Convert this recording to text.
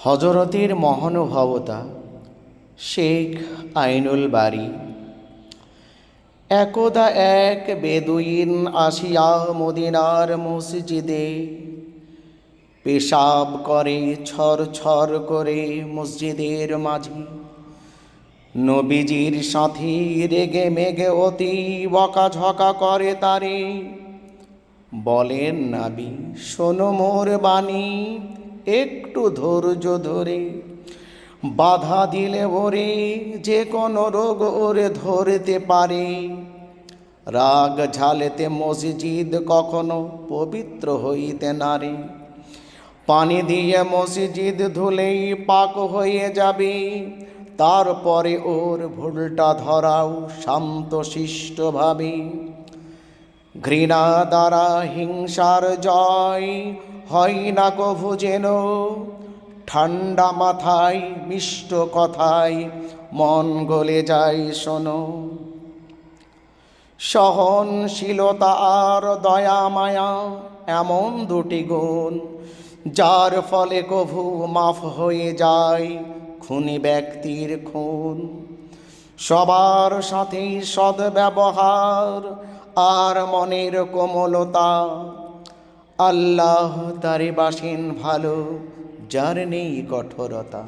হজরতের মহানুভবতা শেখ আইনুল বারী। একদা এক বেদুইন আসিয়া মদিনার মসজিদে পেশাব করে ছর ছর করে মসজিদের মাঝে। নবীজির সাথী রেগে মেগে অতি বকাঝকা করে তারে। বলেন নাবি, শোনো মোর বাণী, একটু ধৈর্য ধরে। বাধা দিলে ওরে যে কোনো রোগ ওরে ধরতে পারে। রাগ ঝালেতে মসজিদ কখনো পবিত্র হইতে নারে। পানি দিয়ে মসজিদ ধুলেই পাক হয়ে যাবে। তারপরে ওর ভুলটা ধরাও শান্ত শিষ্টভাবে। ঘৃণা দ্বারা হিংসার জয় হয় না কভু যেন। ঠান্ডা মাথায় মিষ্ট কথায় মন গলে যায় শোনো। সহনশীলতা আর দয়া মায়া এমন দুটি গুণ, যার ফলে কভু মাফ হয়ে যায় খুনি ব্যক্তির খুন। সবার সাথেই সদ্ব্যবহার আর মনের কোমলতা। আল্লাহ তারে বাসেন ভালো, যার নেই কঠোরতা।